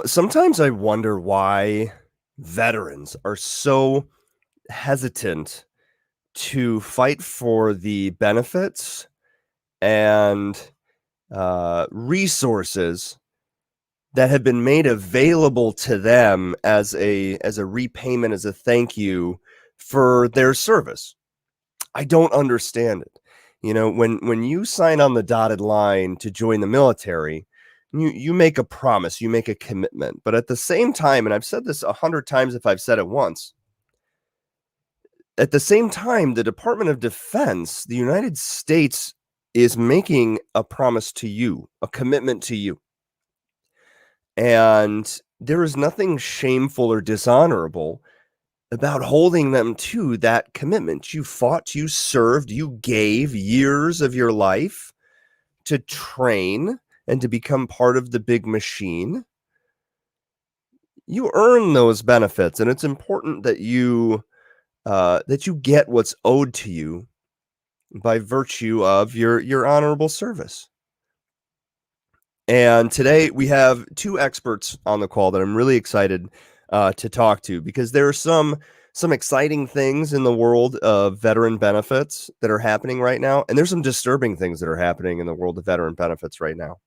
Sometimes I wonder why veterans are so hesitant to fight for the benefits and resources that have been made available to them as a repayment, as a thank you for their service. I don't understand it. When you sign on the dotted line to join the military, you make a promise, you make a commitment. But at the same time, and I've said this 100 times if I've said it once, at the same time, the Department of Defense, the United States, is making a promise to you, a commitment to you. And there is nothing shameful or dishonorable about holding them to that commitment. You fought, you served, you gave years of your life to train and to become part of the big machine. You earn those benefits, and it's important that you get what's owed to you by virtue of your honorable service. And today we have two experts on the call that I'm really excited to talk to, because there are some exciting things in the world of veteran benefits that are happening right now, and there's some disturbing things that are happening in the world of veteran benefits right now.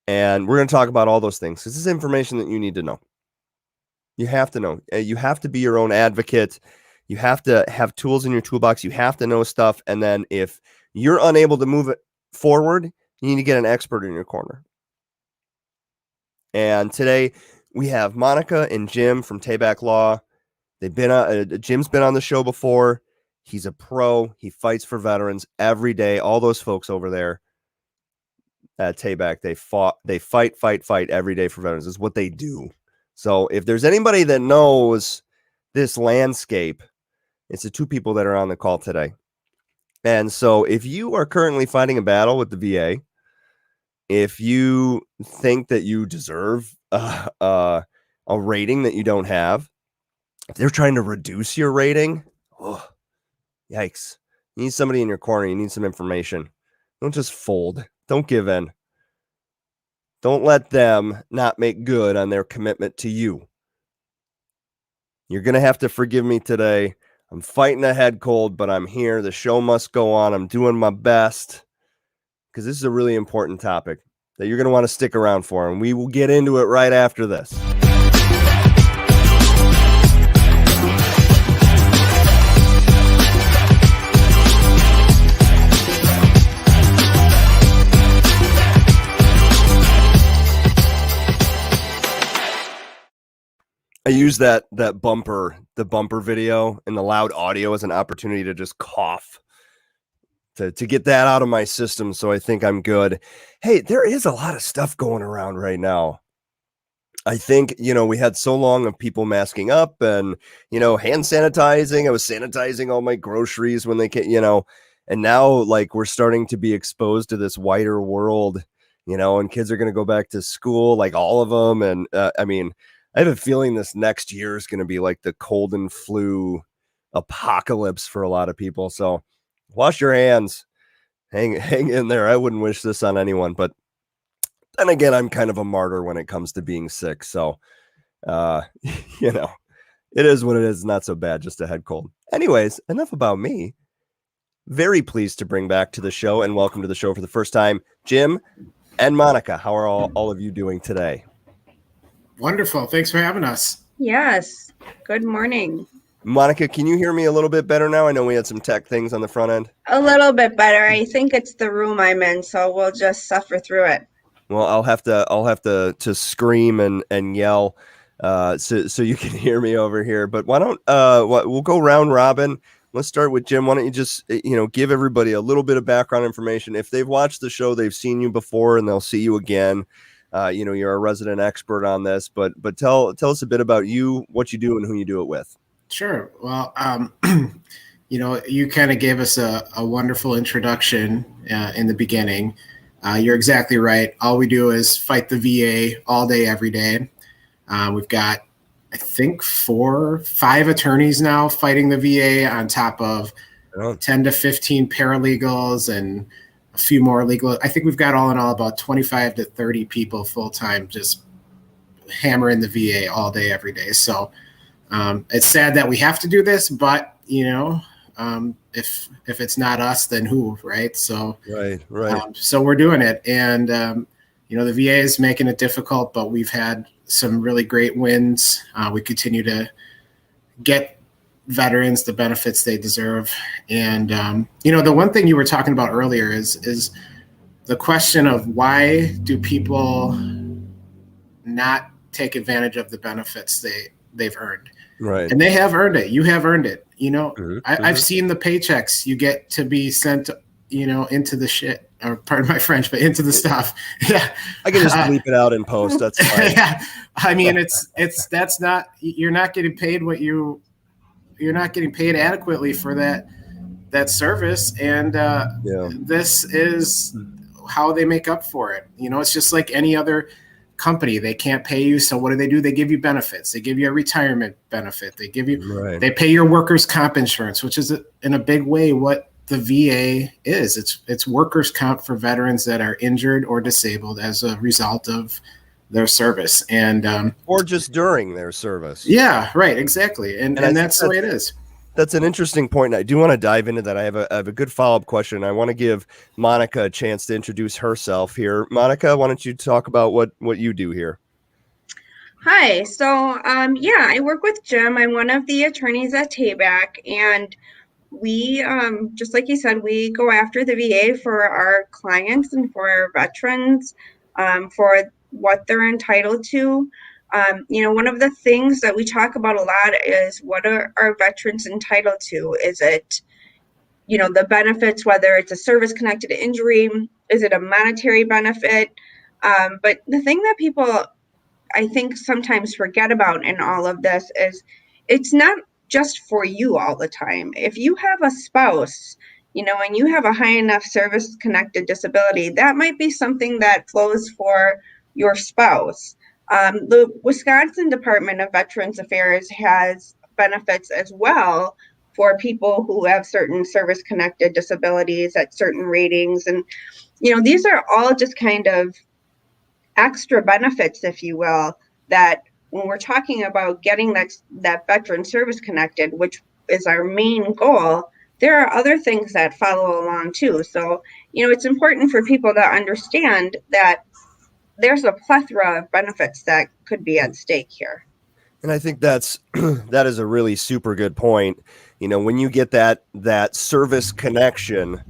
And we're going to talk about all those things, because this is information that you need to know. You have to know. You have to be your own advocate. You have to have tools in your toolbox. You have to know stuff. And then if you're unable to move it forward, you need to get an expert in your corner. And today we have Monica and Jim from Tabak Law. They've been Jim's been on the show before. He's a pro. He fights for veterans every day. All those folks over there at Tabak, they fight every day for veterans. It's what they do. So if there's anybody that knows this landscape, it's the two people that are on the call today. And so if you are currently fighting a battle with the VA, if you think that you deserve a rating that you don't have, if they're trying to reduce your rating, yikes. You need somebody in your corner. You need some information. Don't just fold. Don't give in. Don't let them not make good on their commitment to you. You're going to have to forgive me today. I'm fighting a head cold, but I'm here. The show must go on. I'm doing my best, because this is a really important topic that you're going to want to stick around for, and we will get into it right after this. I use the bumper video and the loud audio as an opportunity to just cough, to get that out of my system. So I think I'm good. Hey, there is a lot of stuff going around right now. I think, we had so long of people masking up and, hand sanitizing. I was sanitizing all my groceries when they came, and now like we're starting to be exposed to this wider world, and kids are going to go back to school, like all of them. And I have a feeling this next year is going to be like the cold and flu apocalypse for a lot of people. So wash your hands, hang in there. I wouldn't wish this on anyone, but then again, I'm kind of a martyr when it comes to being sick. So, it is what it is. Not so bad. Just a head cold. Anyways, enough about me. Very pleased to bring back to the show and welcome to the show for the first time, Jim and Monica. How are all of you doing today? Wonderful. Thanks for having us. Yes. Good morning. Monica, can you hear me a little bit better now? I know we had some tech things on the front end. A little bit better. I think it's the room I'm in, so we'll just suffer through it. Well, I'll have to scream and yell so you can hear me over here. But why don't we'll go round robin. Let's start with Jim. Why don't you just give everybody a little bit of background information? If they've watched the show, they've seen you before, and they'll see you again. You're a resident expert on this, but tell us a bit about you, what you do, and who you do it with. Sure. Well, you kind of gave us a wonderful introduction in the beginning. You're exactly right. All we do is fight the VA all day, every day. We've got, I think, 5 attorneys now fighting the VA on top of 10 to 15 paralegals and a few more legal. I think we've got all in all about 25 to 30 people full-time just hammering the VA all day, every day. So it's sad that we have to do this, but if it's not us, then who, right? So right. So we're doing it, and the VA is making it difficult, but we've had some really great wins. We continue to get veterans the benefits they deserve, and the one thing you were talking about earlier is the question of why do people not take advantage of the benefits they've earned. Right. And they have earned it. You have earned it. I've Mhm. seen the paychecks you get to be sent, into the shit, or pardon my French, but into the stuff. Yeah. I can just bleep it out in post. That's fine. Yeah. I mean, you're not getting paid you're not getting paid adequately for that service. And this is how they make up for it. It's just like any other company. They can't pay you, so what do? They give you benefits. They give you a retirement benefit. They give you They pay your workers' comp insurance, which is in a big way what the VA is. It's workers' comp for veterans that are injured or disabled as a result of their service, and or just during their service. Yeah, right, exactly, and that's the way it is. That's an interesting point. I do want to dive into that. I have a good follow-up question. I want to give Monica a chance to introduce herself here. Monica, why don't you talk about what you do here? Hi. So, I work with Jim. I'm one of the attorneys at Tabak, and we, just like you said, we go after the VA for our clients and for our veterans, for what they're entitled to. One of the things that we talk about a lot is what are our veterans entitled to? Is it, the benefits, whether it's a service-connected injury, is it a monetary benefit? But the thing that people, I think, sometimes forget about in all of this is it's not just for you all the time. If you have a spouse, and you have a high enough service-connected disability, that might be something that flows for your spouse. The Wisconsin Department of Veterans Affairs has benefits as well for people who have certain service-connected disabilities at certain ratings. And, these are all just kind of extra benefits, if you will, that when we're talking about getting that veteran service connected, which is our main goal, there are other things that follow along too. So, it's important for people to understand that there's a plethora of benefits that could be at stake here. And I think that is a really super good point. When you get that service connection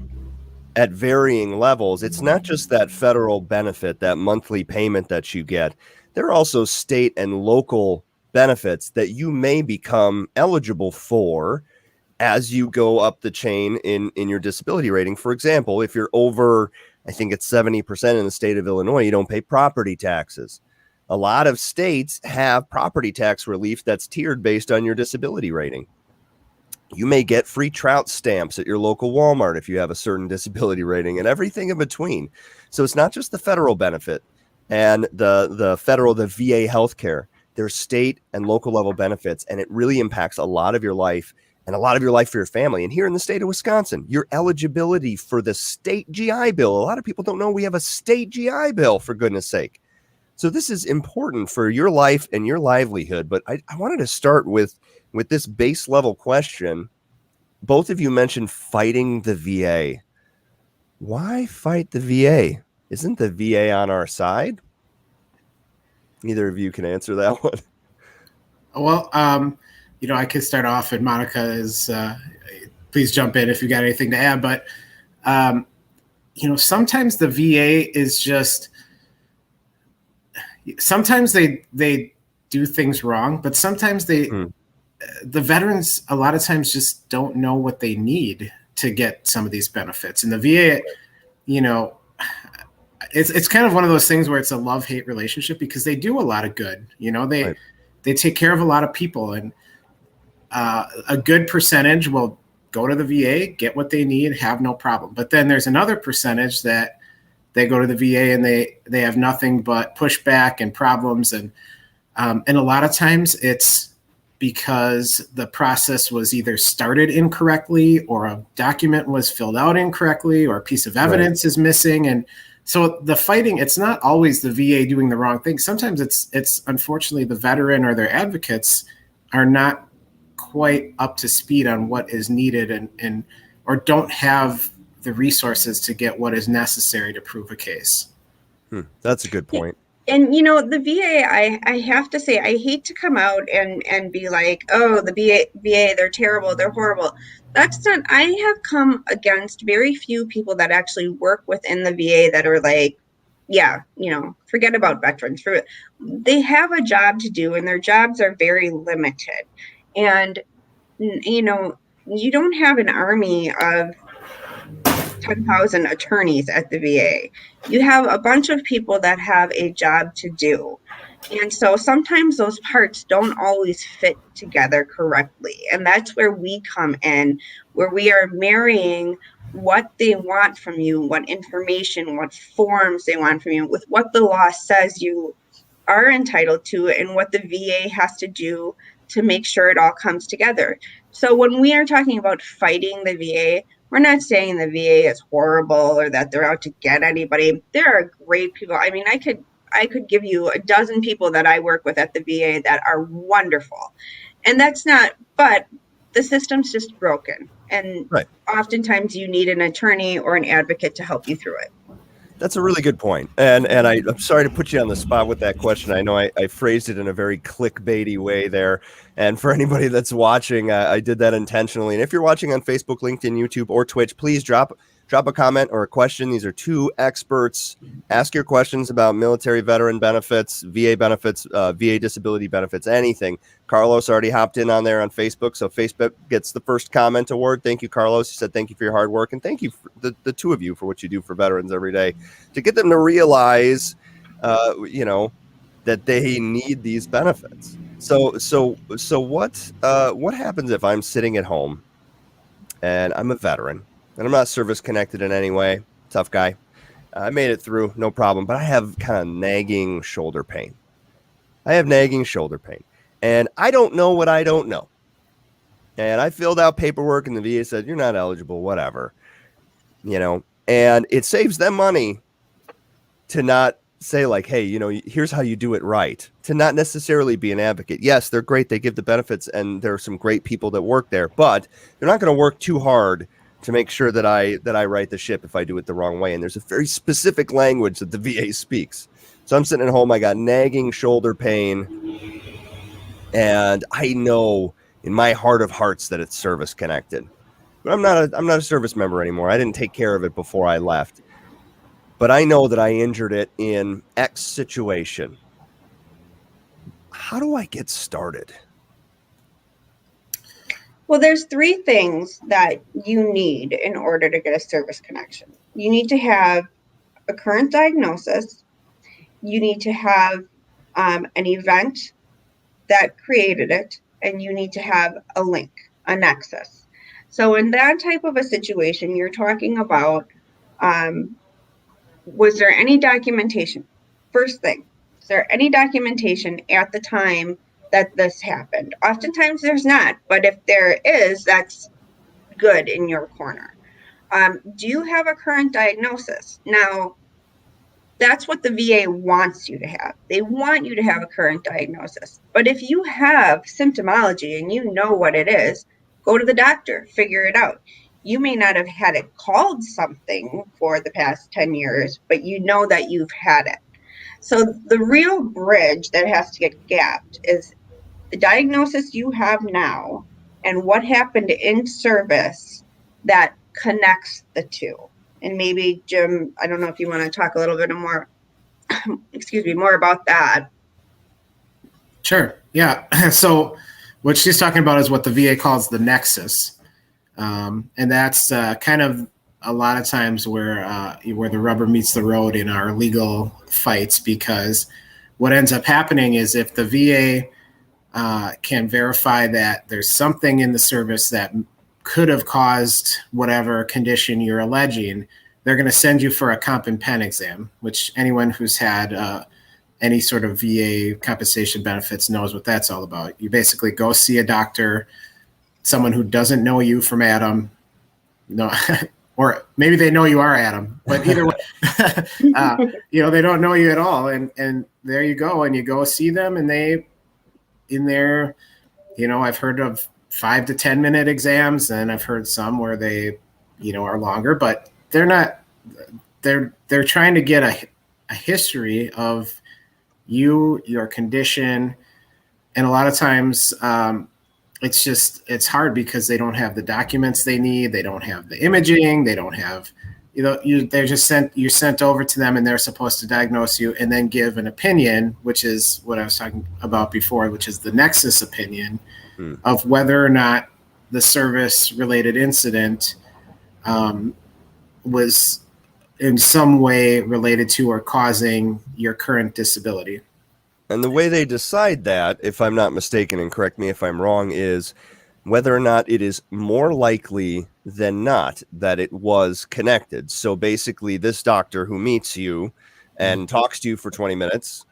at varying levels, it's not just that federal benefit, that monthly payment that you get. There are also state and local benefits that you may become eligible for as you go up the chain in your disability rating. For example, if you're over, I think it's 70% in the state of Illinois, you don't pay property taxes. A lot of states have property tax relief that's tiered based on your disability rating. You may get free trout stamps at your local Walmart if you have a certain disability rating, and everything in between. So it's not just the federal benefit and the VA healthcare. There's state and local level benefits, and it really impacts a lot of your life and a lot of your life for your family. And here in the state of Wisconsin, your eligibility for the state GI Bill. A lot of people don't know we have a state GI Bill, for goodness sake. So this is important for your life and your livelihood. But I wanted to start with this base level question. Both of you mentioned fighting the VA. Why fight the VA? Isn't the VA on our side? Neither of you can answer that one. Well, I could start off, and Monica is, please jump in if you got anything to add. But, sometimes the VA is just, sometimes they do things wrong, but sometimes the veterans a lot of times just don't know what they need to get some of these benefits. And the VA, it's kind of one of those things where it's a love-hate relationship, because they do a lot of good. They take care of a lot of people, and a good percentage will go to the VA, get what they need, have no problem. But then there's another percentage that they go to the VA and they have nothing but pushback and problems. And a lot of times it's because the process was either started incorrectly, or a document was filled out incorrectly, or a piece of evidence is missing. And So the fighting, it's not always the VA doing the wrong thing. Sometimes it's unfortunately the veteran or their advocates are not quite up to speed on what is needed and or don't have the resources to get what is necessary to prove a case. That's a good point. And the VA, I have to say, I hate to come out and be like, oh, the VA, they're terrible, they're horrible. That's not, I have come against very few people that actually work within the VA that are like, yeah, forget about veterans. They have a job to do, and their jobs are very limited. And, you don't have an army of 10,000 attorneys at the VA. You have a bunch of people that have a job to do. And so sometimes those parts don't always fit together correctly. And that's where we come in, where we are marrying what they want from you, what information, what forms they want from you, with what the law says you are entitled to and what the VA has to do to make sure it all comes together. So when we are talking about fighting the VA, we're not saying the VA is horrible or that they're out to get anybody. There are great people. I mean, I could give you a dozen people that I work with at the VA that are wonderful. And that's not, but the system's just broken. And oftentimes you need an attorney or an advocate to help you through it. That's a really good point. And I'm sorry to put you on the spot with that question. I know I phrased it in a very clickbaity way there. And for anybody that's watching, I did that intentionally. And if you're watching on Facebook, LinkedIn, YouTube, or Twitch, please drop a comment or a question. These are two experts. Ask your questions about military veteran benefits, VA benefits, VA disability benefits, anything. Carlos already hopped in on there on Facebook, so Facebook gets the first comment award. Thank you, Carlos. He said thank you for your hard work, and thank you, for the two of you, for what you do for veterans every day to get them to realize, that they need these benefits. So what happens if I'm sitting at home and I'm a veteran? And I'm not service connected in any way. Tough guy. I made it through, no problem. But I have kind of nagging shoulder pain. And I don't know what I don't know. And I filled out paperwork and the VA said, you're not eligible, whatever. And it saves them money to not say like, hey, here's how you do it right. To not necessarily be an advocate. Yes, they're great. They give the benefits and there are some great people that work there. But they're not going to work too hard to make sure that I right the ship if I do it the wrong way. And there's a very specific language that the VA speaks. So I'm sitting at home, I got nagging shoulder pain, and I know in my heart of hearts that it's service connected. But I'm not a service member anymore. I didn't take care of it before I left. But I know that I injured it in X situation. How do I get started? Well, there's three things that you need in order to get a service connection. You need to have a current diagnosis. You need to have an event that created it, and you need to have a link, a nexus. So in that type of a situation, you're talking about, was there any documentation? First thing, is there any documentation at the time that this happened? Oftentimes there's not, but if there is, that's good in your corner. Do you have a current diagnosis? Now, that's what the VA wants you to have. They want you to have a current diagnosis. But if you have symptomology and you know what it is, go to the doctor, figure it out. You may not have had it called something for the past 10 years, but you know that you've had it. So the real bridge that has to get gapped is the diagnosis you have now and what happened in service that connects the two. And maybe, Jim, I don't know if you want to talk a little bit more, more about that. Sure. Yeah. So what she's talking about is what the VA calls the nexus. And that's kind of a lot of times where the rubber meets the road in our legal fights, because what ends up happening is if the VA can verify that there's something in the service that could have caused whatever condition you're alleging, they're going to send you for a comp and pen exam, which anyone who's had any sort of VA compensation benefits knows what that's all about. You basically go see a doctor, someone who doesn't know you from Adam. No, or maybe they know you are Adam, but either way, they don't know you at all. And there you go. And you go see them, and they, in their, I've heard of 5 to 10 minute exams, and I've heard some where they, are longer, but they're not, they're trying to get a history of your condition. And a lot of times, it's hard because they don't have the documents they need. They don't have the imaging. They don't have, they're just sent over to them, and they're supposed to diagnose you and then give an opinion, which is what I was talking about before, which is the nexus opinion of whether or not the service related incident was in some way related to or causing your current disability. And the way they decide that, if I'm not mistaken, and correct me if I'm wrong, is whether or not it is more likely than not that it was connected. So basically, this doctor who meets you and talks to you for 20 minutes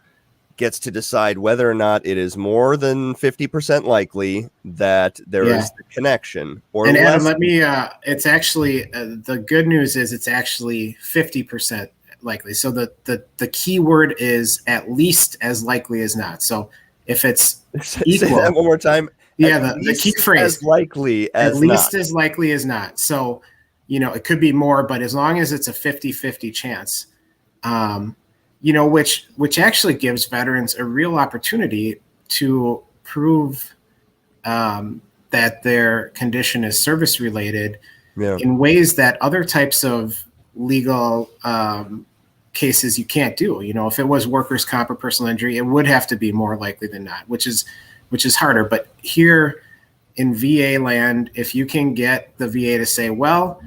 gets to decide whether or not it is more than 50% likely that there is the connection. And Adam, let me, it's actually, the good news is it's actually 50% likely. So the key word is at least as likely as not. So if it's equal, say that one more time. Yeah, the key phrase, as likely as at least not. as likely as not. So, it could be more, but as long as it's a 50-50 chance, which actually gives veterans a real opportunity to prove that their condition is service related in ways that other types of legal cases you can't do. If it was workers' comp or personal injury, it would have to be more likely than not, which is harder. But here in VA land, if you can get the VA to say, well,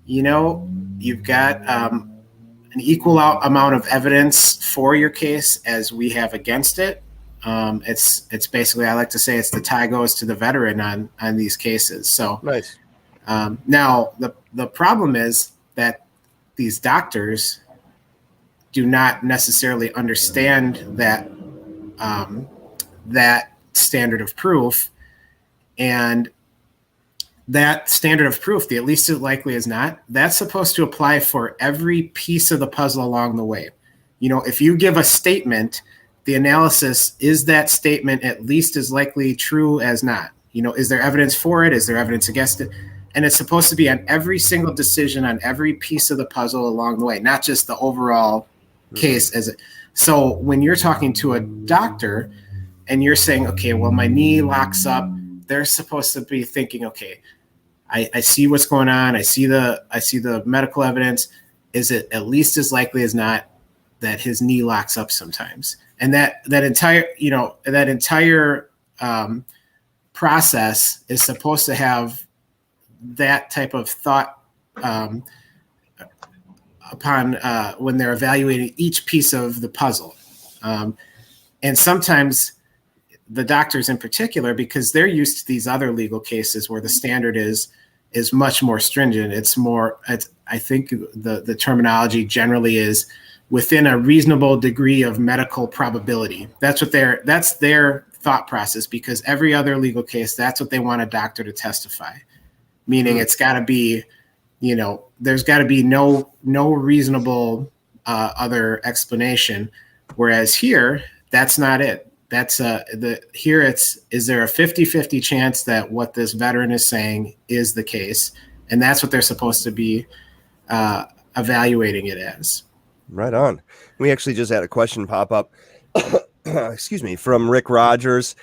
you've got an equal amount of evidence for your case as we have against it. It's basically, I like to say, it's the tie goes to the veteran on these cases. So nice. Now the problem is that these doctors do not necessarily understand that standard of proof, and that standard of proof, the at least as likely as not, that's supposed to apply for every piece of the puzzle along the way. If you give a statement, the analysis is that statement at least as likely true as not. Is there evidence for it? Is there evidence against it? And it's supposed to be on every single decision on every piece of the puzzle along the way, not just the overall case as it. So when you're talking to a doctor and you're saying, okay, well, my knee locks up, they're supposed to be thinking, okay, I see what's going on. I see the medical evidence. Is it at least as likely as not that his knee locks up sometimes? And that entire process is supposed to have that type of thought upon when they're evaluating each piece of the puzzle. And sometimes the doctors in particular, because they're used to these other legal cases where the standard is much more stringent. I think the terminology generally is within a reasonable degree of medical probability. That's their thought process, because every other legal case, that's what they want a doctor to testify. Meaning it's got to be, there's got to be no reasonable other explanation. Whereas here, that's not it. That's here is there a 50-50 chance that what this veteran is saying is the case? And that's what they're supposed to be evaluating it as. Right on. We actually just had a question pop up. Excuse me, from Rick Rogers.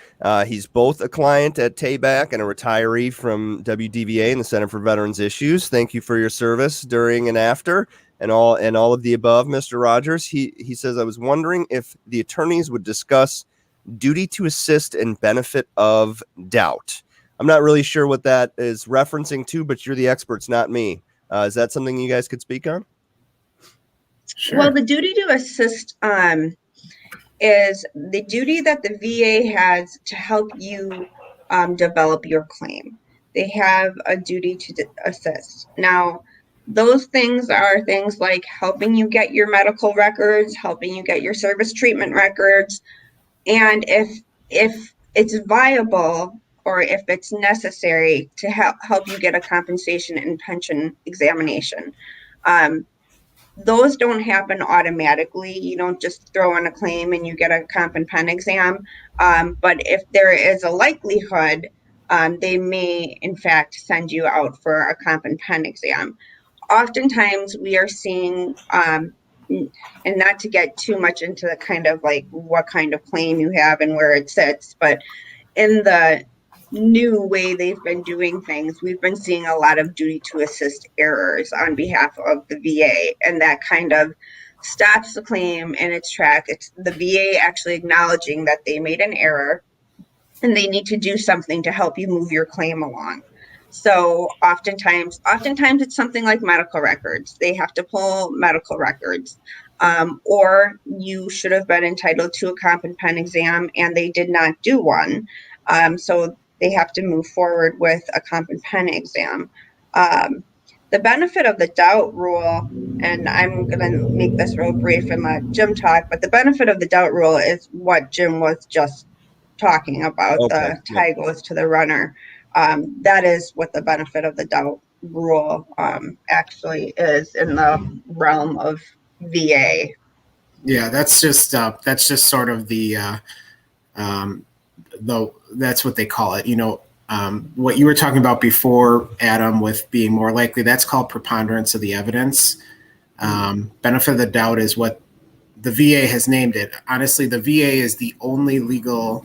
He's both a client at Tabak and a retiree from WDVA and the Center for Veterans Issues. Thank you for your service during and after and all of the above, Mr. Rogers. He says, I was wondering if the attorneys would discuss duty to assist and benefit of doubt. I'm not really sure what that is referencing to, but you're the experts, not me. Is that something you guys could speak on? Sure. Well, the duty to assist is the duty that the VA has to help you develop your claim. They have a duty to assist. Now, those things are things like helping you get your medical records, helping you get your service treatment records, and if it's viable or if it's necessary to help you get a compensation and pension examination. Those don't happen automatically. You don't just throw in a claim and you get a comp and pen exam. But if there is a likelihood, they may in fact send you out for a comp and pen exam. Oftentimes we are seeing, and not to get too much into the kind of like what kind of claim you have and where it sits, but in the new way they've been doing things, we've been seeing a lot of duty to assist errors on behalf of the VA, and that kind of stops the claim in its track. It's the VA actually acknowledging that they made an error and they need to do something to help you move your claim along. So oftentimes it's something like medical records. They have to pull medical records. Or you should have been entitled to a comp and pen exam and they did not do one. So they have to move forward with a comp and pen exam. The benefit of the doubt rule, and I'm going to make this real brief and let Jim talk, but the benefit of the doubt rule is what Jim was just talking about. Okay. The tie goes to the runner. That is what the benefit of the doubt rule actually is in the realm of VA. Yeah, that's just sort of that's what they call it. What you were talking about before, Adam, with being more likely, that's called preponderance of the evidence. Benefit of the doubt is what the VA has named it. Honestly, the VA is the only legal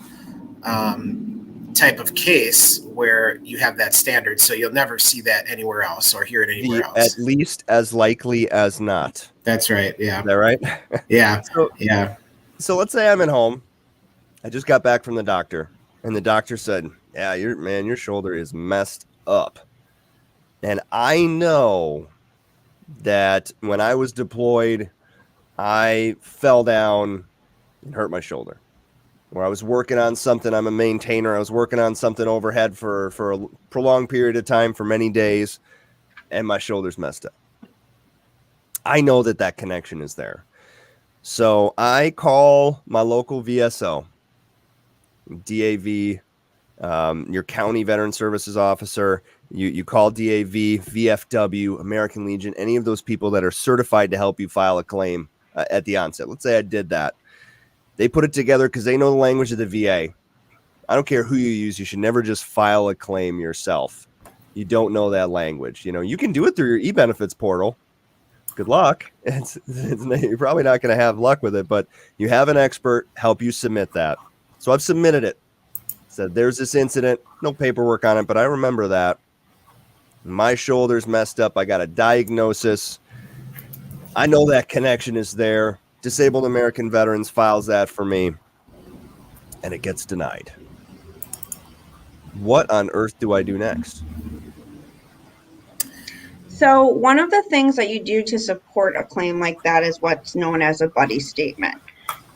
type of case where you have that standard. So you'll never see that anywhere else or hear it anywhere else. At least as likely as not. That's right. Yeah. Is that right? Yeah. Yeah. So let's say I'm at home. I just got back from the doctor, and the doctor said, "Yeah, your shoulder is messed up." And I know that when I was deployed, I fell down and hurt my shoulder. Or I was working on something. I'm a maintainer. I was working on something overhead for a prolonged period of time for many days, and my shoulder's messed up. I know that connection is there. So I call my local VSO, DAV, your county veteran services officer. You call DAV, VFW, American Legion, any of those people that are certified to help you file a claim at the onset. Let's say I did that. They put it together because they know the language of the VA. I don't care who you use. You should never just file a claim yourself. You don't know that language. You can do it through your e-benefits portal. Good luck. You're probably not going to have luck with it, but you have an expert help you submit that. So I've submitted it. Said there's this incident, no paperwork on it, but I remember that. My shoulder's messed up. I got a diagnosis. I know that connection is there. Disabled American Veterans files that for me, and it gets denied. What on earth do I do next? So one of the things that you do to support a claim like that is what's known as a buddy statement,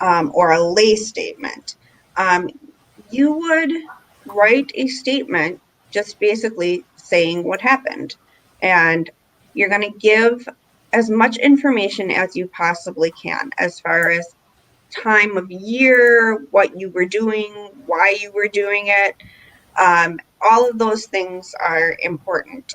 or a lay statement. You would write a statement just basically saying what happened, and you're going to give as much information as you possibly can as far as time of year, what you were doing, why you were doing it. All of those things are important.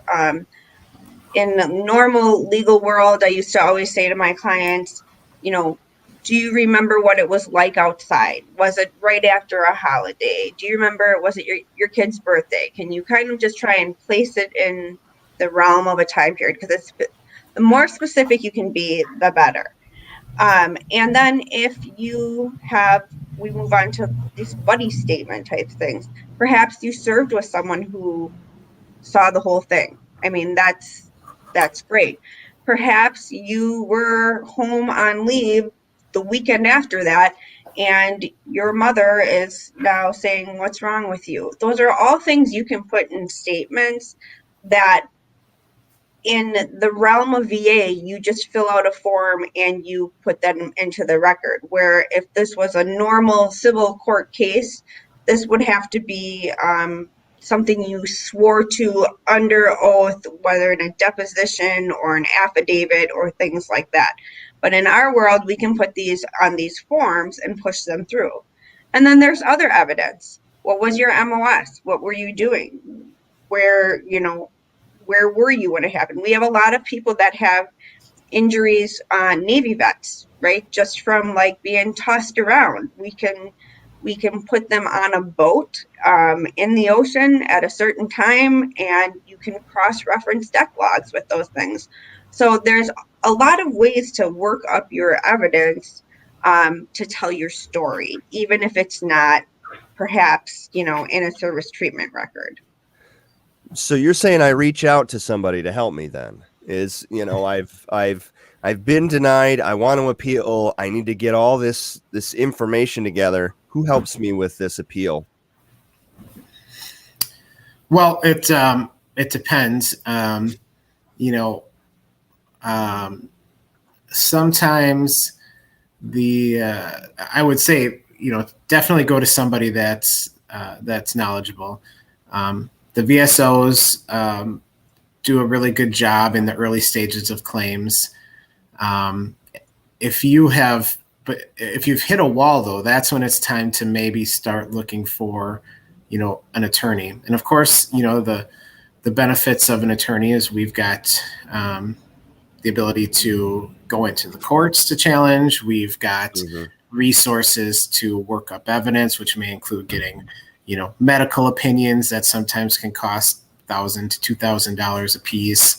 In the normal legal world, I used to always say to my clients, do you remember what it was like outside? Was it right after a holiday? Do you remember, was it your kid's birthday? Can you kind of just try and place it in the realm of a time period? Because the more specific you can be, the better. And then if we move on to these buddy statement type things. Perhaps you served with someone who saw the whole thing. I mean, that's great. Perhaps you were home on leave the weekend after that, and your mother is now saying, what's wrong with you? Those are all things you can put in statements that in the realm of VA, you just fill out a form and you put that into the record. Where if this was a normal civil court case, this would have to be something you swore to under oath, whether in a deposition or an affidavit or things like that. But in our world, we can put these on these forms and push them through. And then there's other evidence. what was your MOS? What were you doing? Where, where were you when it happened? We have a lot of people that have injuries on Navy vets, right? Just from like being tossed around. We can put them on a boat in the ocean at a certain time, and you can cross-reference deck logs with those things. So there's a lot of ways to work up your evidence to tell your story, even if it's not perhaps, in a service treatment record. So you're saying I reach out to somebody to help me then? I've been denied. I want to appeal. I need to get all this information together. Who helps me with this appeal? Well, it depends. Sometimes I would say, definitely go to somebody that's knowledgeable. The VSOs do a really good job in the early stages of claims. If you've hit a wall, though, that's when it's time to maybe start looking for, an attorney. And of course, the benefits of an attorney is we've got the ability to go into the courts to challenge. We've got resources to work up evidence, which may include getting, medical opinions that sometimes can cost $1,000 to $2,000 a piece.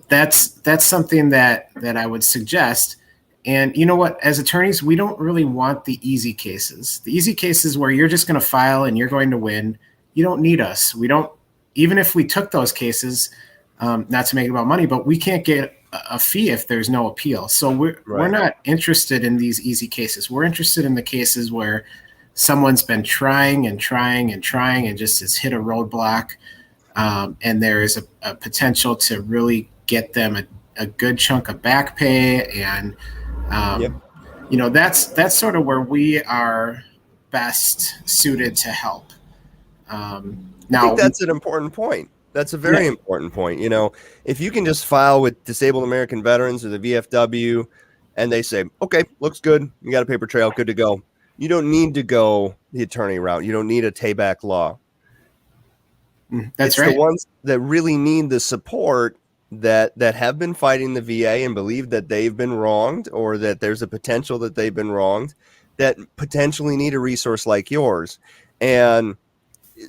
That's something that I would suggest. And you know what, as attorneys, we don't really want the easy cases. The easy cases where you're just going to file and you're going to win. You don't need us. We don't, even if we took those cases, not to make it about money, but we can't get a fee if there's no appeal. So we're not interested in these easy cases. We're interested in the cases where someone's been trying and trying and trying and just has hit a roadblock. And there is a potential to really get them a good chunk of back pay. And, that's sort of where we are best suited to help. Now, I think that's an important point. That's a very important point. If you can just file with Disabled American Veterans or the VFW and they say, okay, looks good. You got a paper trail, good to go. You don't need to go the attorney route. You don't need a Tabak law. That's right. The ones that really need the support that have been fighting the VA and believe that they've been wronged or that there's a potential that they've been wronged, that potentially need a resource like yours. And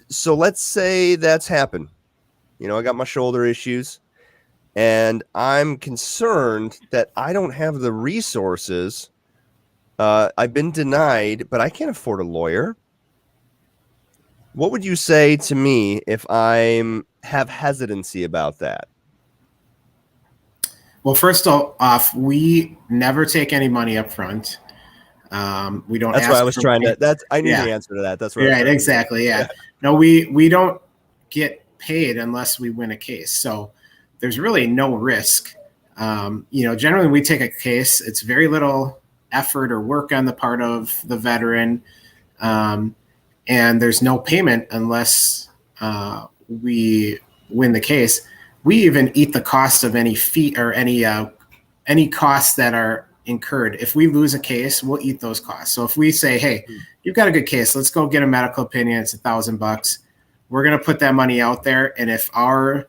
so let's say that's happened. I got my shoulder issues and I'm concerned that I don't have the resources. I've been denied, but I can't afford a lawyer. What would you say to me if I have hesitancy about that? Well, first off, we never take any money up front. We don't. That's why I was trying to. I need the answer to that. That's right. Exactly. Yeah. No, we don't get paid unless we win a case. So there's really no risk. Generally we take a case. It's very little effort or work on the part of the veteran, and there's no payment unless we win the case. We even eat the cost of any fee or any costs that are incurred. If we lose a case, we'll eat those costs. So if we say, hey, you've got a good case, let's go get a medical opinion, it's $1,000. We're going to put that money out there. And if our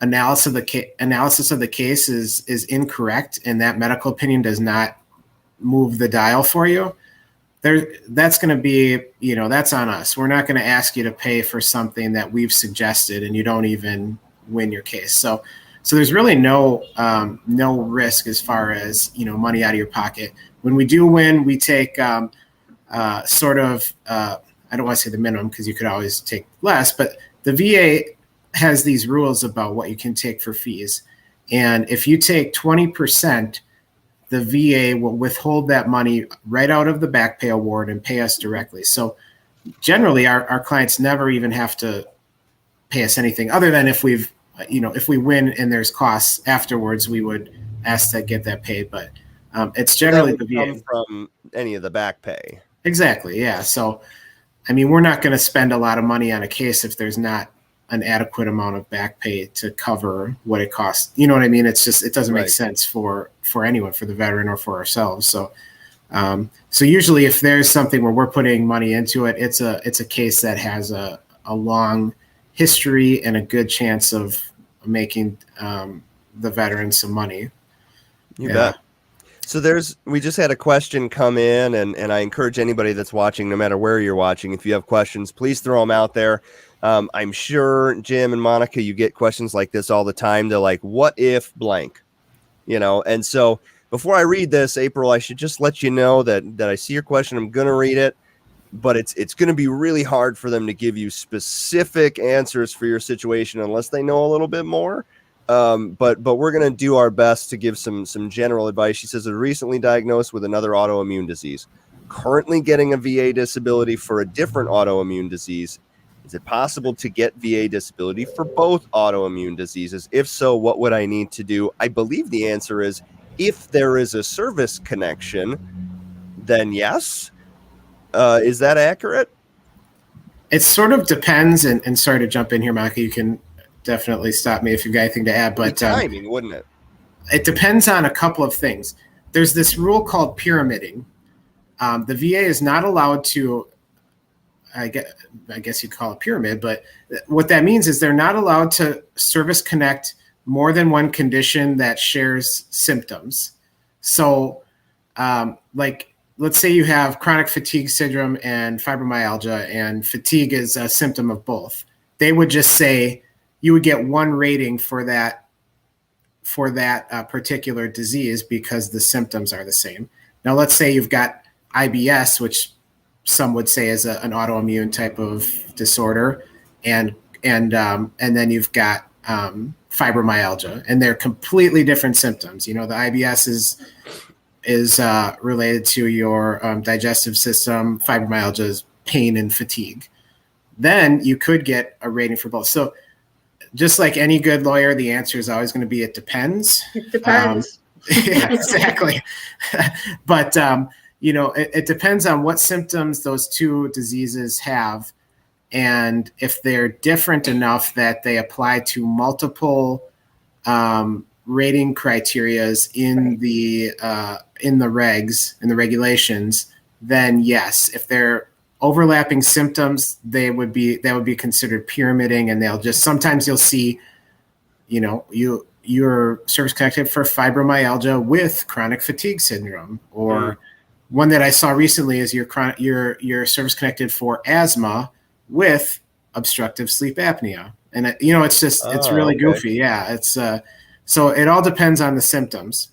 analysis of the case is incorrect and that medical opinion does not move the dial for you, that's going to be, that's on us. We're not going to ask you to pay for something that we've suggested and you don't even win your case. So there's really no risk as far as, money out of your pocket. When we do win, we take I don't want to say the minimum because you could always take less, but the VA has these rules about what you can take for fees. And if you take 20%, the VA will withhold that money right out of the back pay award and pay us directly. So generally our clients never even have to pay us anything other than if we win and there's costs afterwards, we would ask to get that paid. But it's generally the VA. Come from any of the back pay. Exactly. Yeah. So, we're not going to spend a lot of money on a case if there's not an adequate amount of back pay to cover what it costs. You know what I mean? It's just, it doesn't make sense for anyone, for the veteran or for ourselves. So So usually if there's something where we're putting money into it, it's a case that has a long history and a good chance of making the veterans some money. You bet. So we just had a question come in, and I encourage anybody that's watching, no matter where you're watching, if you have questions, please throw them out there. I'm sure, Jim and Monica, you get questions like this all the time. They're like, what if blank? And so before I read this, April, I should just let you know that I see your question. I'm going to read it, but it's going to be really hard for them to give you specific answers for your situation unless they know a little bit more. But we're going to do our best to give some general advice. She says, recently diagnosed with another autoimmune disease, currently getting a VA disability for a different autoimmune disease. Is it possible to get VA disability for both autoimmune diseases? If so, what would I need to do? I believe the answer is, if there is a service connection, then yes. Is that accurate? It sort of depends, and sorry to jump in here, Monica, you can definitely stop me if you've got anything to add, but timing, wouldn't it? It depends on a couple of things. There's this rule called pyramiding. The VA is not allowed to, I guess you'd call it pyramid, but what that means is they're not allowed to service connect more than one condition that shares symptoms. So like, let's say you have chronic fatigue syndrome and fibromyalgia, and fatigue is a symptom of both. They would just say you would get one rating for that particular disease because the symptoms are the same. Now, let's say you've got IBS, which some would say is an autoimmune type of disorder, and then you've got fibromyalgia, and they're completely different symptoms. The IBS is related to your digestive system. Fibromyalgia is pain and fatigue. Then you could get a rating for both. So just like any good lawyer, the answer is always going to be, it depends. It depends. Yeah, exactly. But, it depends on what symptoms those two diseases have, and if they're different enough that they apply to multiple rating criterias in the regs, in the regulations, then yes. If they're overlapping symptoms, that would be considered pyramiding, and sometimes you'll see, you're service connected for fibromyalgia with chronic fatigue syndrome, or one that I saw recently is you're service connected for asthma with obstructive sleep apnea, and it's really goofy. Yeah, it's so it all depends on the symptoms.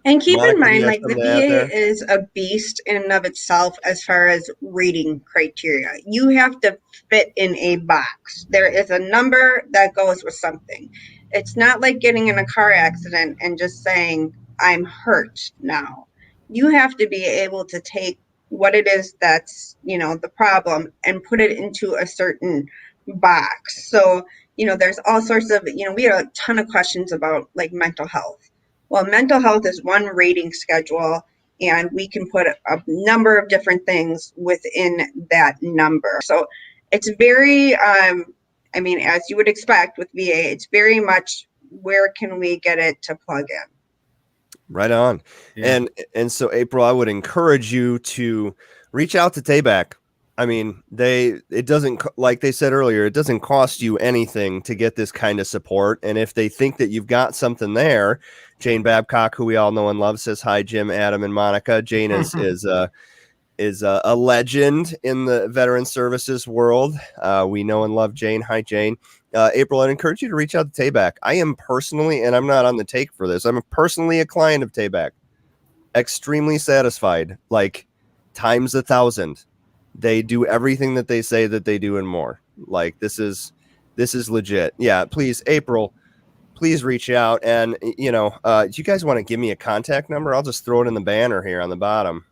And keep Monica, in mind, you have like, the something to add there? VA is a beast in and of itself as far as rating criteria. You have to fit in a box. There is a number that goes with something. It's not like getting in a car accident and just saying, I'm hurt now. You have to be able to take what it is that's, the problem, and put it into a certain box. So, there's all sorts of, we had a ton of questions about like mental health. Well, mental health is one rating schedule, and we can put a number of different things within that number. So it's very, as you would expect with VA, it's very much, where can we get it to plug in? Right on. Yeah. And so, April, I would encourage you to reach out to Tabak. I mean, it doesn't, like they said earlier, it doesn't cost you anything to get this kind of support. And if they think that you've got something there, Jane Babcock, who we all know and love, says hi, Jim, Adam, and Monica. Jane is a legend in the veteran services world. We know and love Jane. Hi, Jane. April, I'd encourage you to reach out to Tabak. I am personally, and I'm not on the take for this, I'm personally a client of Tabak. Extremely satisfied, like times 1,000. They do everything that they say that they do and more. Like, this is legit. Yeah, please, April, please reach out. And, do you guys want to give me a contact number? I'll just throw it in the banner here on the bottom.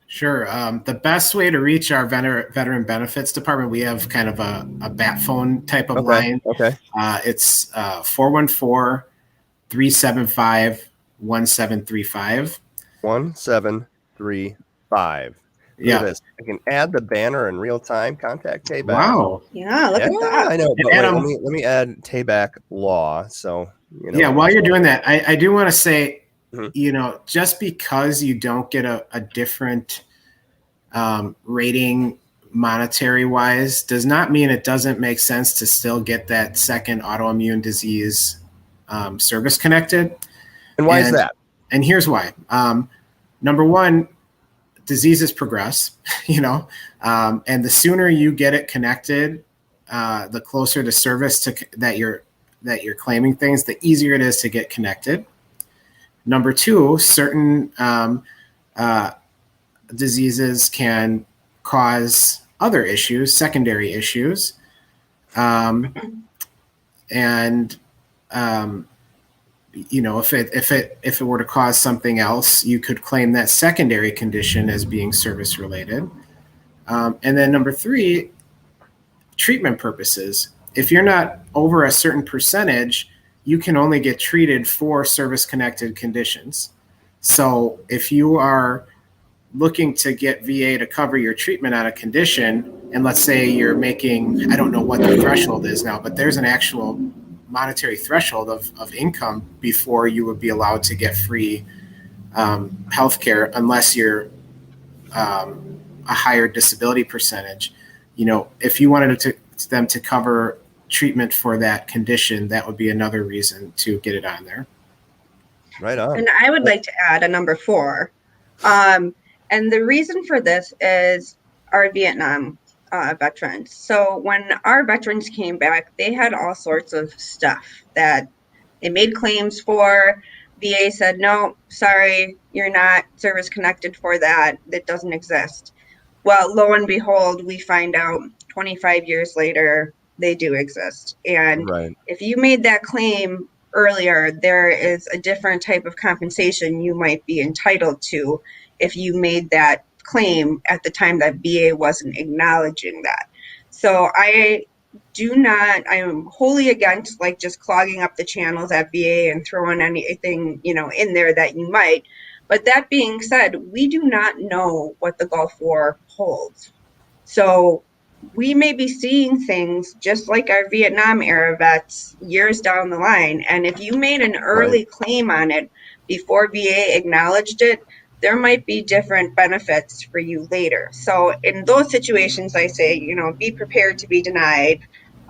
Sure. The best way to reach our veteran benefits department, we have kind of a bat phone type of line. Okay. It's 414-375-1735. 1735. Yeah. I can add the banner in real time. Contact Tabak. Wow. Yeah, look at that. I know. But Adam, let me add Tabak Law. So, while you're doing that, I do want to say, Mhm. Just because you don't get a different rating monetary wise does not mean it doesn't make sense to still get that second autoimmune disease service connected. And why is that? And here's why. Number one, diseases progress, and the sooner you get it connected, the closer to service that you're claiming things, the easier it is to get connected. Number two, certain diseases can cause other issues, secondary issues, and if it were to cause something else, you could claim that secondary condition as being service related. And then number three, treatment purposes. If you're not over a certain percentage, you can only get treated for service connected conditions. So if you are looking to get VA to cover your treatment on a condition, and let's say you're making, I don't know what the threshold is now, but there's an actual monetary threshold of income before you would be allowed to get free healthcare unless you're a higher disability percentage. If you wanted them to cover treatment for that condition, that would be another reason to get it on there. Right on. And I would like to add a number 4. And the reason for this is our Vietnam veterans. So when our veterans came back, they had all sorts of stuff that they made claims for. VA said, no, sorry, you're not service connected for that. That doesn't exist. Well, lo and behold, we find out 25 years later, they do exist. And Right. if you made that claim earlier, there is a different type of compensation you might be entitled to if you made that claim at the time that VA wasn't acknowledging that. So I am wholly against just clogging up the channels at VA and throwing anything, in there that you might. But that being said, we do not know what the Gulf War holds. So we may be seeing things just like our Vietnam era vets years down the line. And if you made an early claim on it before VA acknowledged it, there might be different benefits for you later. So in those situations, I say, be prepared to be denied.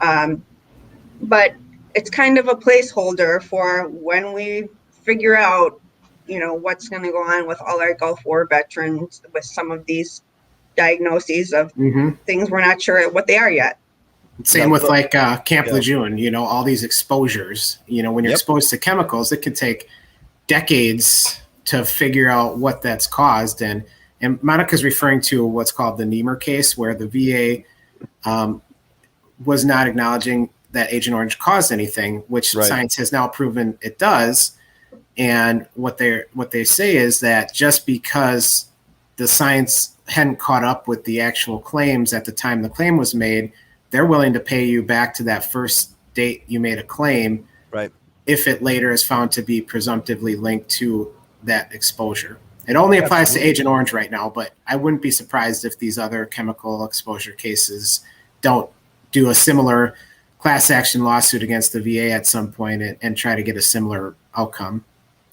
But it's kind of a placeholder for when we figure out, what's going to go on with all our Gulf War veterans with some of these diagnoses of things we're not sure what they are yet. Same with Camp Lejeune, all these exposures, when you're exposed to chemicals, it could take decades to figure out what that's caused. And Monica's referring to what's called the Niemer case, where the VA was not acknowledging that Agent Orange caused anything, which science has now proven it does. And what they say is that just because the science hadn't caught up with the actual claims at the time the claim was made, they're willing to pay you back to that first date you made a claim, if it later is found to be presumptively linked to that exposure. It only applies to Agent Orange right now, but I wouldn't be surprised if these other chemical exposure cases don't do a similar class action lawsuit against the VA at some point and try to get a similar outcome.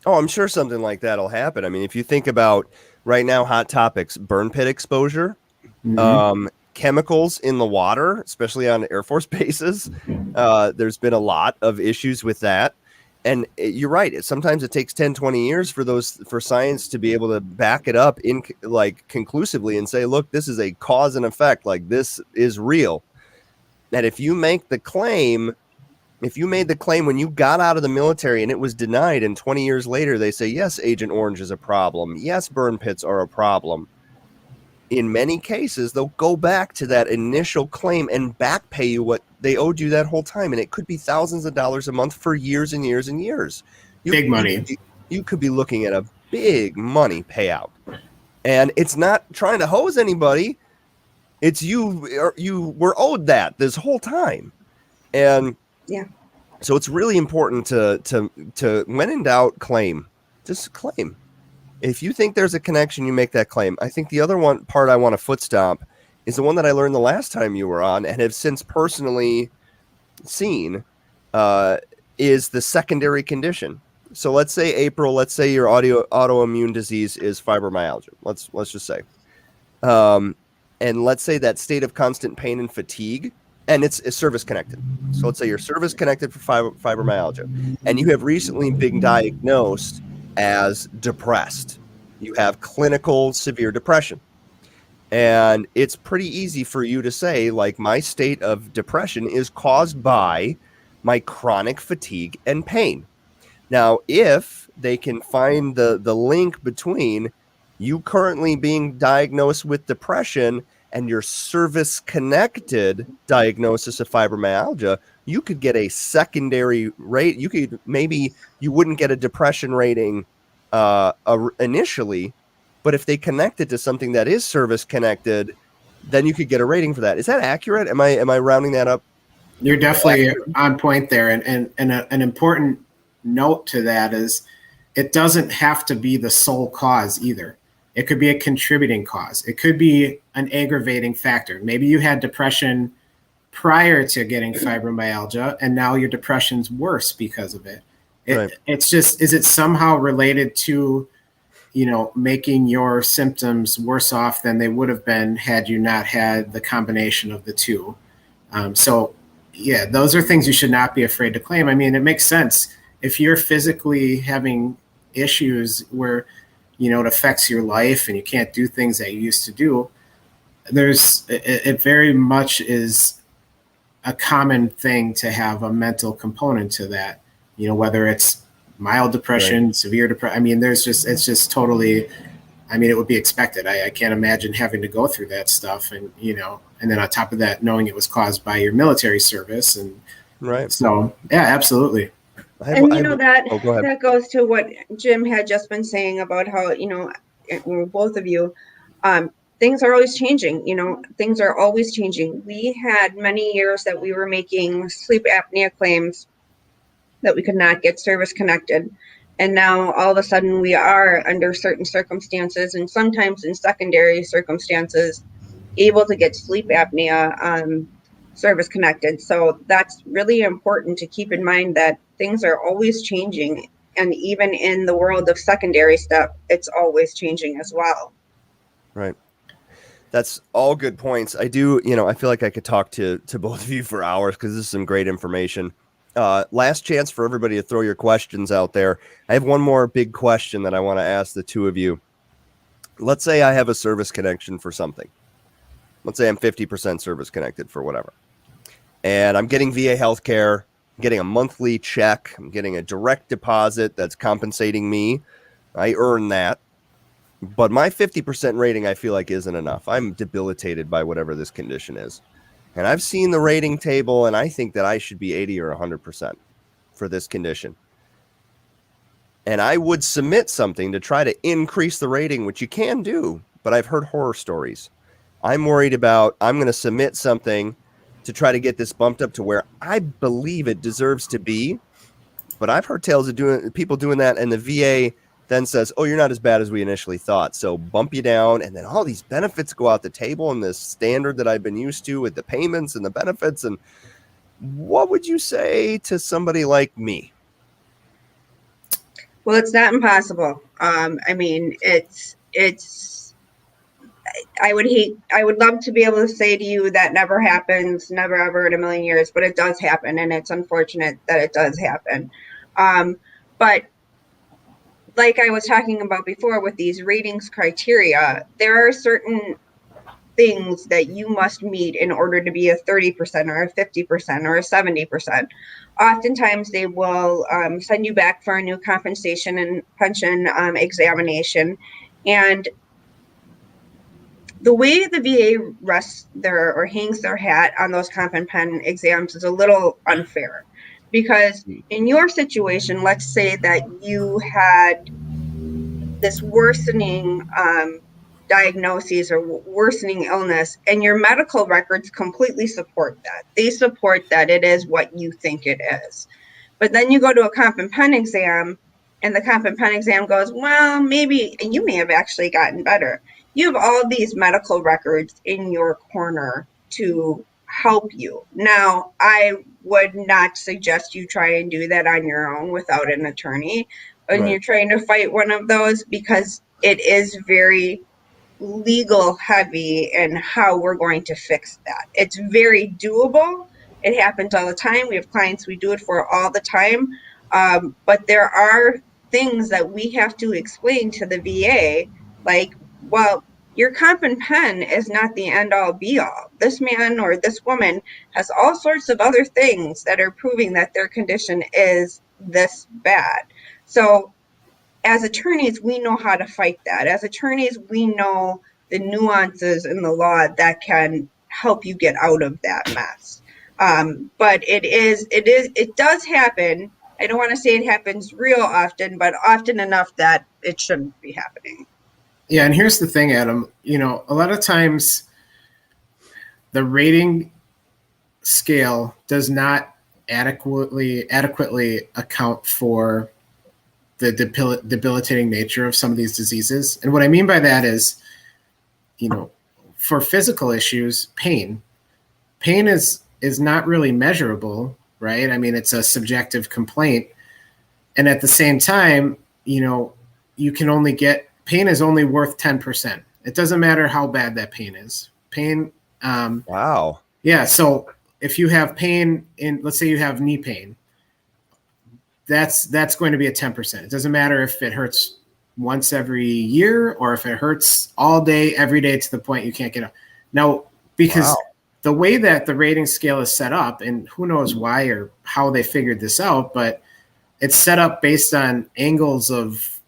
Oh, I'm sure something like that will happen. I mean, if you think about right now, hot topics, burn pit exposure, chemicals in the water, especially on Air Force bases, there's been a lot of issues with that. And you're right. Sometimes it takes 10, 20 years for science to be able to back it up in conclusively and say, look, this is a cause and effect. This is real. And if you make the claim, when you got out of the military and it was denied, and 20 years later they say, yes, Agent Orange is a problem. Yes, burn pits are a problem. In many cases, they'll go back to that initial claim and back pay you what they owed you that whole time. And it could be thousands of dollars a month for years and years and years. Big money. You could be looking at a big money payout. And it's not trying to hose anybody. It's you were owed that this whole time. And so it's really important to when in doubt, claim. Just claim. If you think there's a connection, you make that claim. I think the other part I want to foot stomp is the one that I learned the last time you were on and have since personally seen is the secondary condition. So let's say April, let's say your autoimmune disease is fibromyalgia. Let's just say. And let's say that state of constant pain and fatigue, and it's service connected. So let's say you're service connected for fibromyalgia, and you have recently been diagnosed as depressed. You have clinical severe depression. And it's pretty easy for you to say, like, my state of depression is caused by my chronic fatigue and pain. Now, if they can find the link between you currently being diagnosed with depression and your service-connected diagnosis of fibromyalgia, you could get a secondary rate. You wouldn't get a depression rating initially, but if they connect it to something that is service-connected, then you could get a rating for that. Is that accurate? Am I rounding that up? You're definitely on point there. And an important note to that is it doesn't have to be the sole cause either. It could be a contributing cause. It could be an aggravating factor. Maybe you had depression prior to getting fibromyalgia, and now your depression's worse because of it. Right. It's just, is it somehow related to, making your symptoms worse off than they would have been had you not had the combination of the two? So yeah, those are things you should not be afraid to claim. I mean, it makes sense. If you're physically having issues where, it affects your life and you can't do things that you used to do, it very much is a common thing to have a mental component to that, whether it's mild depression, right, severe depression. I mean, it's just totally, it would be expected. I can't imagine having to go through that stuff and then on top of that, knowing it was caused by your military service. And right. So, yeah, absolutely. That goes to what Jim had just been saying about how, both of you, things are always changing. Things are always changing. We had many years that we were making sleep apnea claims that we could not get service connected. And now all of a sudden we are, under certain circumstances and sometimes in secondary circumstances, able to get sleep apnea service connected. So that's really important to keep in mind, that things are always changing. And even in the world of secondary stuff, it's always changing as well. Right. That's all good points. I do, I feel like I could talk to both of you for hours because this is some great information. Last chance for everybody to throw your questions out there. I have one more big question that I want to ask the two of you. Let's say I have a service connection for something. Let's say I'm 50% service connected for whatever. And I'm getting VA healthcare, I'm getting a monthly check, I'm getting a direct deposit that's compensating me. I earn that. But my 50% rating, I feel like, isn't enough. I'm debilitated by whatever this condition is. And I've seen the rating table, and I think that I should be 80 or 100% for this condition. And I would submit something to try to increase the rating, which you can do, but I've heard horror stories. I'm worried about, I'm going to submit something to try to get this bumped up to where I believe it deserves to be. But I've heard tales of people doing that, and the VA then says, oh, you're not as bad as we initially thought, so bump you down, and then all these benefits go out the table, and this standard that I've been used to with the payments and the benefits. And what would you say to somebody like me? Well, it's not impossible. I would love to be able to say to you that never happens, never ever in a million years, but it does happen, and it's unfortunate that it does happen. But like I was talking about before with these ratings criteria, there are certain things that you must meet in order to be a 30% or a 50% or a 70%. Oftentimes they will send you back for a new compensation and pension examination. And the way the VA rests or hangs their hat on those comp and pen exams is a little unfair. Because in your situation, let's say that you had this worsening diagnosis or worsening illness, and your medical records completely support that. They support that it is what you think it is. But then you go to a comp and pen exam, and the comp and pen exam goes, well, maybe you may have actually gotten better. You have all these medical records in your corner to help you. Now, I would not suggest you try and do that on your own without an attorney when Right. you're trying to fight one of those, because it is very legal heavy and how we're going to fix that. It's very doable. It happens all the time. We have clients we do it for all the time. But there are things that we have to explain to the VA, like, well, your comp and pen is not the end all be all. This man or this woman has all sorts of other things that are proving that their condition is this bad. So as attorneys, we know how to fight that. As attorneys, we know the nuances in the law that can help you get out of that mess. But it does happen. I don't want to say it happens real often, but often enough that it shouldn't be happening. Yeah, and here's the thing, Adam. A lot of times the rating scale does not adequately account for the debilitating nature of some of these diseases. And what I mean by that is, for physical issues, pain is not really measurable, right? I mean, it's a subjective complaint. And at the same time, you can only get, pain is only worth 10%. It doesn't matter how bad that pain is. Pain. Wow. Yeah. So if you have pain let's say you have knee pain, that's going to be a 10%. It doesn't matter if it hurts once every year or if it hurts all day, every day to the point you can't get up. Now, because the way that the rating scale is set up, and who knows why or how they figured this out, but it's set up based on angles of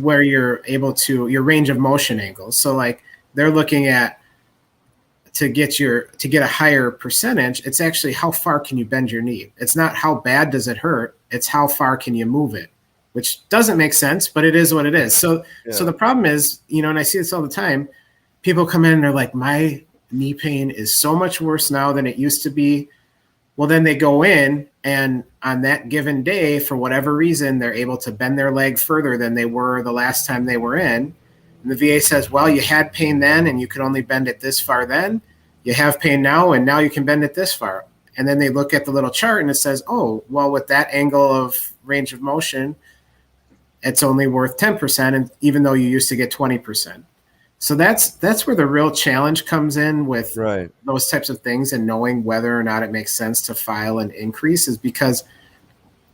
where you're able to, your range of motion angles. So like they're looking at, to get a higher percentage, it's actually how far can you bend your knee. It's not how bad does it hurt, it's how far can you move it, which doesn't make sense, but it is what it is. So the problem is, and I see this all the time, people come in and they're like, my knee pain is so much worse now than it used to be. Well, then they go in and on that given day, for whatever reason, they're able to bend their leg further than they were the last time they were in. And the VA says, well, you had pain then and you could only bend it this far then. You have pain now and now you can bend it this far. And then they look at the little chart and it says, oh, well, with that angle of range of motion, it's only worth 10%, and even though you used to get 20%. So that's where the real challenge comes in with those types of things, and knowing whether or not it makes sense to file an increase, is because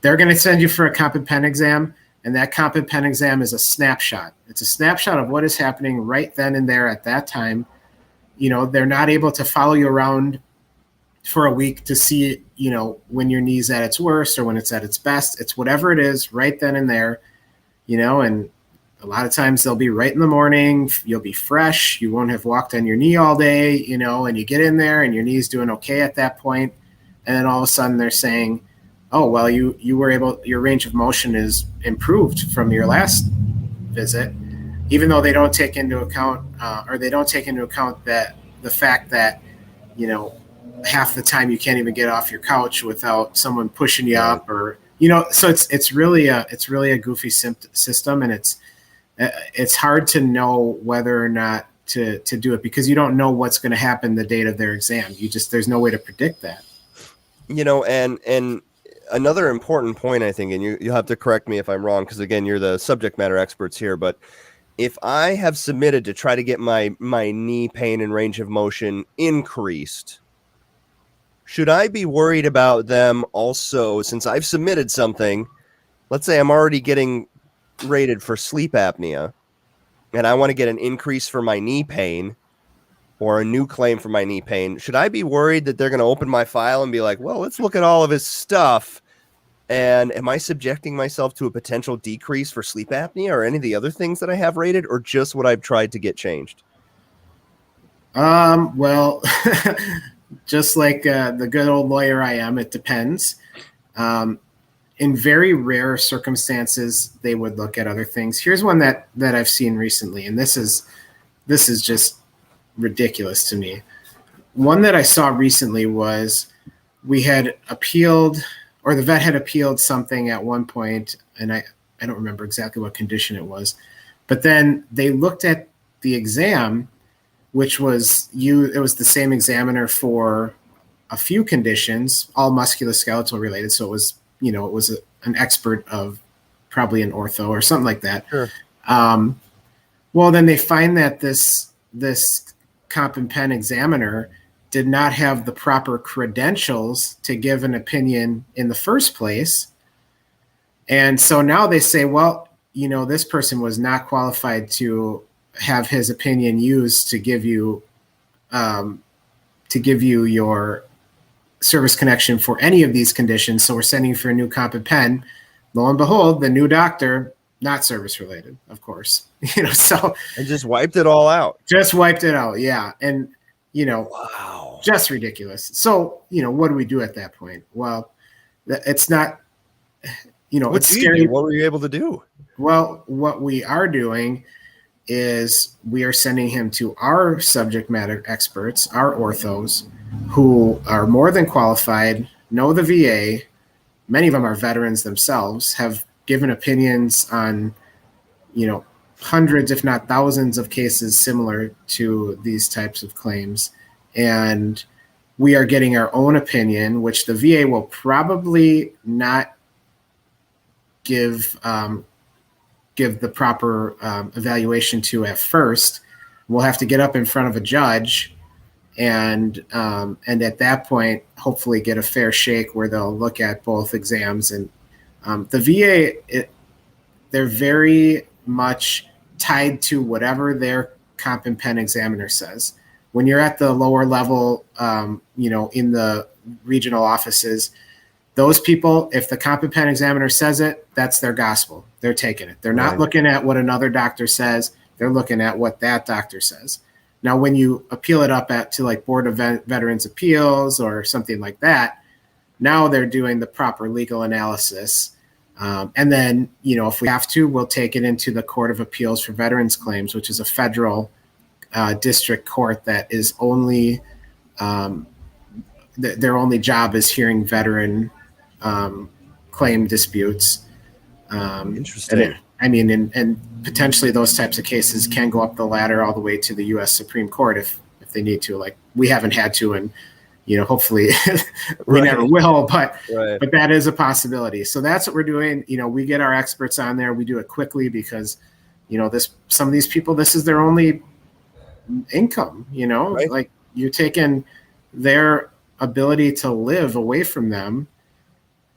they're going to send you for a comp and pen exam, and that comp and pen exam is a snapshot. It's a snapshot of what is happening right then and there at that time. They're not able to follow you around for a week to see, when your knee's at its worst or when it's at its best. It's whatever it is right then and there, and a lot of times they'll be right in the morning. You'll be fresh. You won't have walked on your knee all day, and you get in there and your knee's doing okay at that point. And then all of a sudden they're saying, oh, well, you were able, your range of motion is improved from your last visit, even though they don't take into account, that the fact that, half the time you can't even get off your couch without someone pushing you up, or, so it's really a goofy system, and it's hard to know whether or not to do it, because you don't know what's going to happen the date of their exam. There's no way to predict that. And another important point, I think, and you'll have to correct me if I'm wrong, because again, you're the subject matter experts here, but if I have submitted to try to get my knee pain and range of motion increased, should I be worried about them also, since I've submitted something, let's say I'm already getting rated for sleep apnea, and I want to get an increase for my knee pain or a new claim for my knee pain, should I be worried that they're going to open my file and be like, well, let's look at all of his stuff, and am I subjecting myself to a potential decrease for sleep apnea or any of the other things that I have rated, or just what I've tried to get changed? Well, just like the good old lawyer I am, it depends. In very rare circumstances, they would look at other things. Here's one that I've seen recently, and this is just ridiculous to me. One that I saw recently was we had appealed, or the vet had appealed something at one point, and I don't remember exactly what condition it was, but then they looked at the exam which was it was the same examiner for a few conditions, all musculoskeletal related. So it was, an expert of probably an ortho or something like that. Sure. Well, then they find that this comp and pen examiner did not have the proper credentials to give an opinion in the first place. And so now they say, well, this person was not qualified to have his opinion used to give you your service connection for any of these conditions. So we're sending you for a new comp and pen. Lo and behold, the new doctor, not service related, of course, so. And just wiped it all out. Just wiped it out. Yeah. And, wow, just ridiculous. So, what do we do at that point? Well, it's not, it's scary. What were you able to do? Well, what we are doing is we are sending him to our subject matter experts, our orthos, who are more than qualified, know the VA. Many of them are veterans themselves, have given opinions on, hundreds, if not thousands of cases similar to these types of claims. And we are getting our own opinion, which the VA will probably not give the proper evaluation to at first. We'll have to get up in front of a judge and at that point, hopefully get a fair shake where they'll look at both exams. And the VA, they're very much tied to whatever their comp and pen examiner says. When you're at the lower level, in the regional offices, those people, if the comp and pen examiner says it, that's their gospel. They're taking it. They're not looking at what another doctor says. They're looking at what that doctor says. Now, when you appeal it up to like Board of Veterans Appeals or something like that, now they're doing the proper legal analysis. And then, if we have to, we'll take it into the Court of Appeals for Veterans Claims, which is a federal district court that is only, their only job is hearing veteran claim disputes. Interesting. And potentially those types of cases can go up the ladder all the way to the U.S. Supreme Court if they need to. Like we haven't had to, and hopefully we never will. But that is a possibility. So that's what we're doing. We get our experts on there. We do it quickly because some of these people, this is their only income. Like you're taking their ability to live away from them,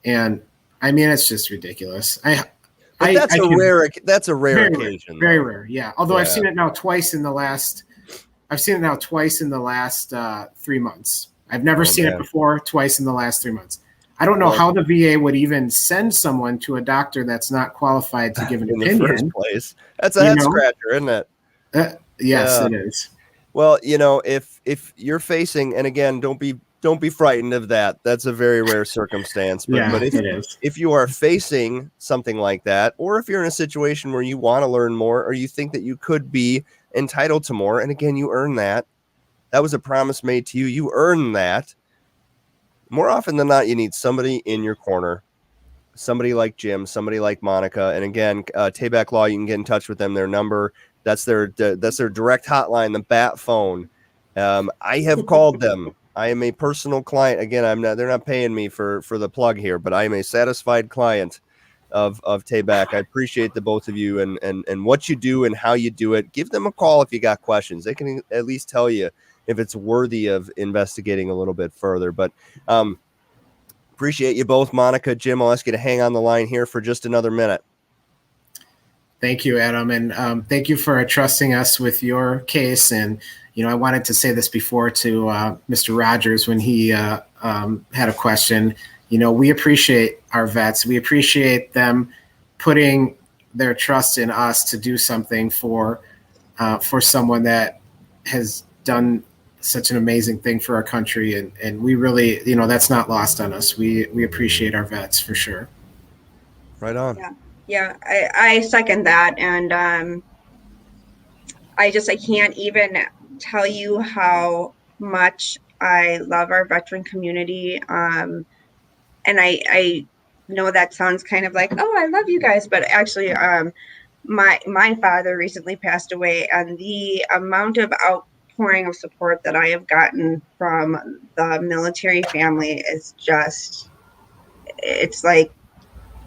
and it's just ridiculous. That's a rare occasion. Very rare, yeah. Although I've seen it now twice in the last 3 months. I've never seen it before, twice in the last 3 months. I don't know how the VA would even send someone to a doctor that's not qualified to give an opinion. In the first place. That's a head scratcher, isn't it? Yes, it is. Well, if you're facing, and again, don't be frightened of that. That's a very rare circumstance. But if you are facing something like that, or if you're in a situation where you want to learn more, or you think that you could be entitled to more, and again, you earn that. That was a promise made to you. You earn that. More often than not, you need somebody in your corner, somebody like Jim, somebody like Monica. And again, Tabak Law, you can get in touch with them. Their number, that's their direct hotline, the bat phone. I have called them. I am a personal client. Again, they're not paying me for the plug here, but I am a satisfied client of Tabak. I appreciate the both of you and what you do and how you do it. Give them a call if you got questions. They can at least tell you if it's worthy of investigating a little bit further. But appreciate you both, Monica, Jim. I'll ask you to hang on the line here for just another minute. Thank you, Adam. And thank you for trusting us with your case. And, I wanted to say this before to Mr. Rogers when he had a question. We appreciate our vets. We appreciate them putting their trust in us to do something for someone that has done such an amazing thing for our country. And we really, that's not lost on us. We appreciate our vets for sure. Right on. Yeah, I second that. And I can't even tell you how much I love our veteran community. And I know that sounds kind of like, oh, I love you guys. But actually, my father recently passed away, and the amount of outpouring of support that I have gotten from the military family is just, it's like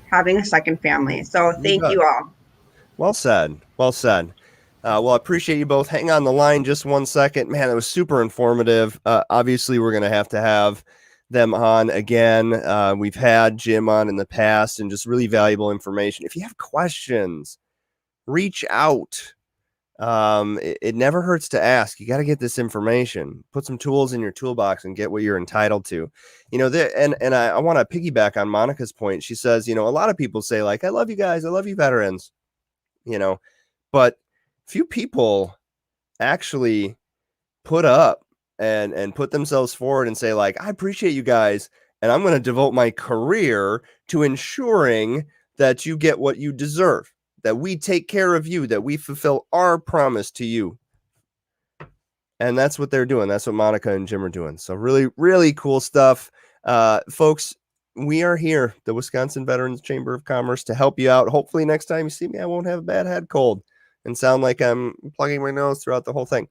having a second family. So thank you all. Well said. Well said. Well, I appreciate you both. Hang on the line just 1 second. Man, it was super informative. Obviously, we're going to have them on again. We've had Jim on in the past and just really valuable information. If you have questions, reach out. It never hurts to ask. You got to get this information. Put some tools in your toolbox and get what you're entitled to. And I want to piggyback on Monica's point. She says, a lot of people say like, I love you guys. I love you veterans, but few people actually put up and put themselves forward and say like, I appreciate you guys. And I'm going to devote my career to ensuring that you get what you deserve, that we take care of you, that we fulfill our promise to you. And that's what they're doing. That's what Monica and Jim are doing. So really, really cool stuff. Folks, we are here, the Wisconsin Veterans Chamber of Commerce, to help you out. Hopefully next time you see me, I won't have a bad head cold and sound like I'm plugging my nose throughout the whole thing.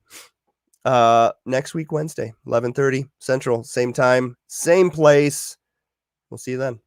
Next week, Wednesday, 11:30 Central, same time, same place. We'll see you then.